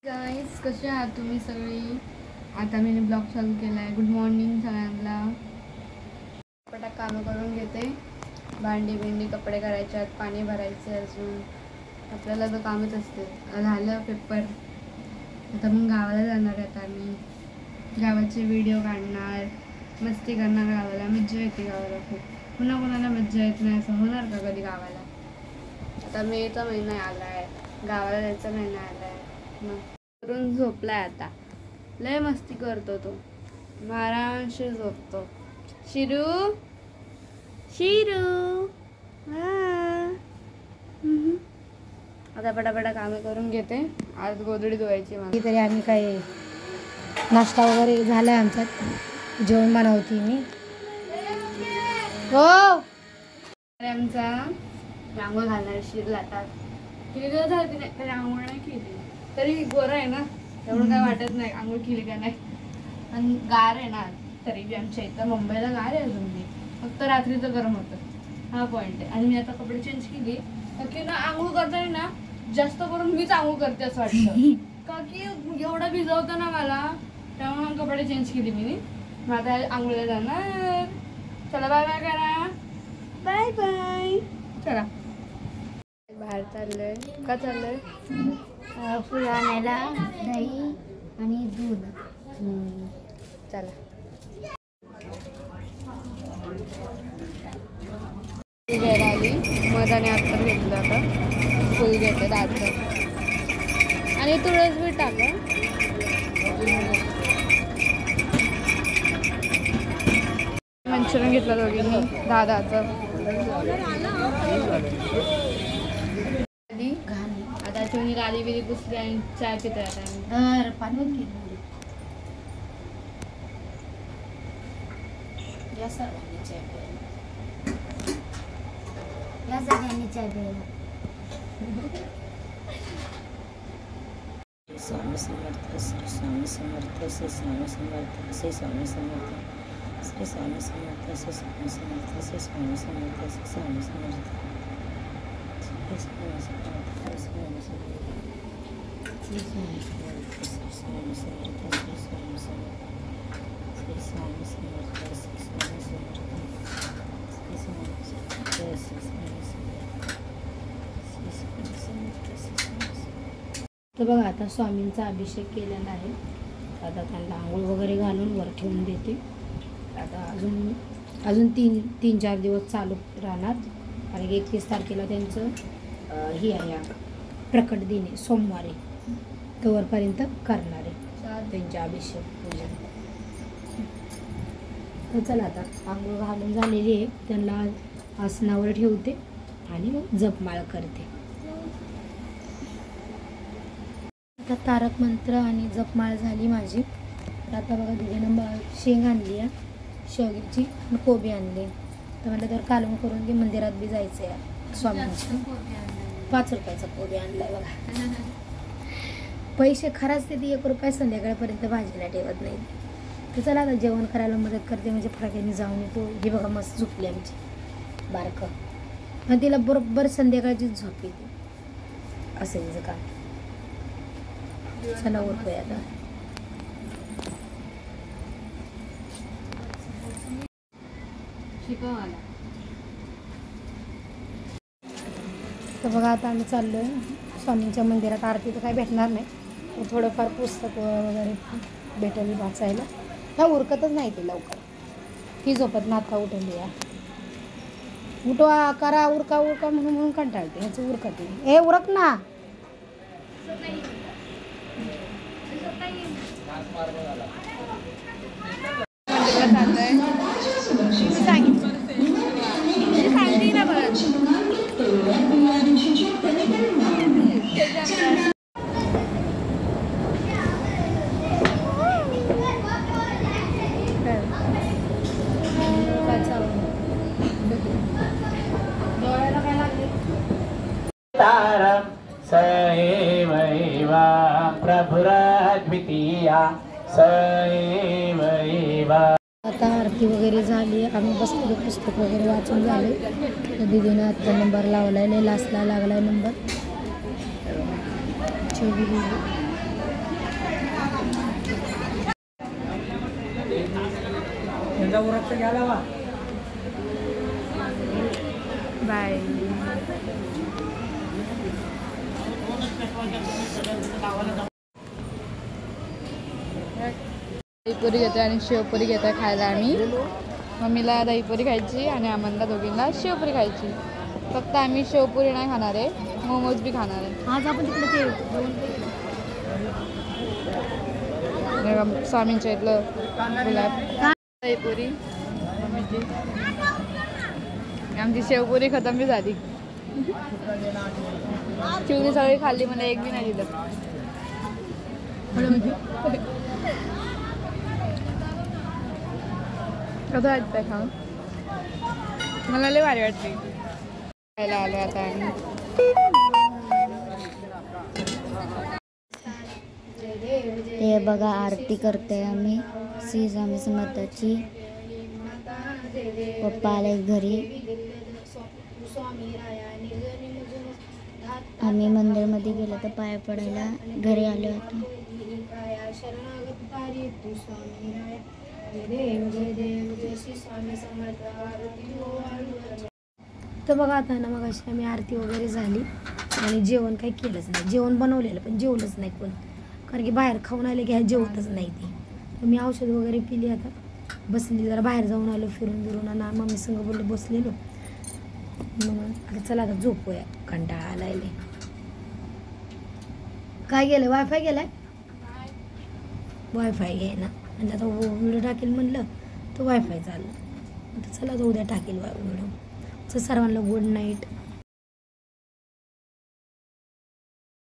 गाईस, कसे आहात तुम्ही सगळी? आता मी ब्लॉग चालू केला आहे. गुड मॉर्निंग सगळ्यांना. पटापट कामं करून घेते. भांडी बिंडी कपडे करायचे आहेत, पाणी भरायचे अजून आपल्याला तर कामच असते. झालं पेपर. आता मग गावाला जाणार आहे. आता मी गावाचे व्हिडिओ काढणार, मस्ती करणार. गावाला मज्जा येते. गावाला खूप. पुन्हा कोणाला मज्जा येत नाही असं होणार का कधी गावाला? आता मेचा महिना आला आहे, गावाला जायचा महिना आला आहे. मग करून झोपलाय आता. लय मस्ती करतो तो, आरामशीर झोपतो. शिरू शिरू आता पटापटा कामे करून घेते. आज गोधडी धुवायची मला. तरी आम्ही काही नाश्ता वगैरे झाला आहे आमच्यात. जेवण बनवते मी. हो आमचा रांगोळ घालणार शिरला आता. किती दिवस झाले तिने तरी आंघोळ नाही केली. तरी गोरा आहे ना, एवढं काय वाटत नाही आंघोळ केली का नाही. पण गार आहे ना तरी बी आमच्या इथं. मुंबईला गार आहे अजून बी, फक्त रात्रीचं गरम होतं. हा पॉईंट आहे. आणि मी आता कपडे चेंज केली की ना, आंघोळ करताना ना जास्त करून मीच आंघोळ करते असं वाटतं. का की एवढं भिजवतं ना मला, त्यामुळे कपडे चेंज केली मी. मग आता आंघोळीला जाणार. चला बाय बाय करा. Bye bye. चला बाहेर चाललंय. का चाललंय? फुलं आणायला दही आणि दूध. चला. घ्यायला आली. मधाने अत्तर घेतलं. आता फुल घेते दाखव आणि तुळस बी टाका. मंचुरियन घेतलं दोघींनी 10-10चं. आता चिवणी गाली बिली पुसली आणि चाय पितोय आता. पाणी या सगळ्यांनी चाय प्यायला. स्वामी समर्थ. श्री स्वामी समर्थ. श्री स्वामी समर्थ. श्री स्वामी समर्थ. श्री स्वामी समर्थ. श्री स्वामी समर्थ. श्री स्वामी समर्थ. श्री स्वामी समर्थ. श्री स्वामी समर्थ. श्री स्वामी समर्थ. श्री स्वामी समर्थ. श्री स्वामी समर्थ. श्री स्वामी समर्थ. श्री स्वामी समर्थ. श्री स्वामी समर्थ. श्री स्वामी समर्थ. श्री स्वामी समर्थ. तर बघा, आता स्वामींचा अभिषेक केलेला आहे. आता त्यांना आंघोळ वगैरे घालून वर ठेवून देते. आता अजून 3-4 दिवस चालू राहणार. कारण 31 तारखेला त्यांचं ही आहे प्रकट दिन आहे, सोमवारी. तोवरपर्यंत करणार आहे त्यांचे अभिषेक पूजन. तर चला, आता आंघोळ घालून झालेली आहे. त्यांना आसनावर ठेवते आणि मग जपमाळ करते. आता तारक मंत्र आणि जपमाळ झाली माझी. आता बघा, दिदीनं शेंग आणली आहे, शेवग्याची कोबी आणली. तर म्हटलं तर कालवण करून दे, मंदिरात बी जायचं आहे स्वामींच्या. 5 रुपयाचा कोबी आणलाय बघा. पैसे खराच ते 1 रुपया संध्याकाळपर्यंत भाजीला ठेवत नाही. तर चला, आता जेवण करायला मदत करते. म्हणजे फटाक्याने जाऊन येतो. हे बघा, मस्त झोपली आमची बारकं. मग तिला बरोबर संध्याकाळचीच झोप येते. असं हिचं काम. चला उरतोय आता. तर बघा, आता आम्ही चाललो आहे स्वामींच्या मंदिरात. आरती तर काही भेटणार नाही, थोडंफार पुस्तक वगैरे भेटेल वाचायला. ह्या उरकतच नाही ते लवकर. ही झोपत ना, आता उठून द्या. उठवा, करा, उरका उरका म्हणून कंटाळते. ह्याचं उरकत नाही. हे उरक ना. सएवैवा प्रभुरद्वितीया सएवैवा. आता आरती वगैरे झाली. आम्ही बसलो, पुस्तक वगैरे वाचून झाले. दीदीनं आता नंबर लावलाय. लास्टला लागलाय नंबर. बाय. दहीपुरी घेतोय आणि शेवपुरी घेतोय खायला आम्ही. मम्मीला दहीपुरी खायची आणि आम्हाला दोघींना शेवपुरी खायची. फक्त आम्ही शेवपुरी नाही खाणार आहे, मोमोज बी खाणार आहे. आज आपण तिकडे स्वामींच्या इथलं गुलाब. दहीपुरी मम्मीची. आमची शेवपुरी खतम बी झाली. चिवणी सगळी खाल्ली, मला एक बी नाही दिलं. कसं वाटतंय खाऊन? मला लय भारी वाटते. खायला आलो आता आम्ही. ते बघा आरती करते आम्ही श्री स्वामी समर्थाची. पप्पा आले घरी. आम्ही मंदिरमध्ये गेलो तर पाया पडायला घरी आलो आता. तर बघा आता ना, मग अशी आम्ही आरती वगैरे झाली आणि जेवण काही केलंच नाही. जेवण बनवलेलं पण जेवलंच नाही कोण, कारण की बाहेर खाऊन आले की ह्या जेवतच नाही ती. तर मी औषध वगैरे पिली. आता बसली, जरा बाहेर जाऊन आलो फिरून बिरून आणि मम्मी संग बोललो बसलेलो. मग आता चला आता झोपूया, कंटाळा आलाय. काय गेलं? वायफाय गेलाय? वायफाय घे ना. म्हणजे आता व्हिडिओ टाकेल म्हणलं तर वायफाय चाललं. आता चला आता उद्या टाकेल व्हिडिओ. तर सर्वांना गुड नाईट.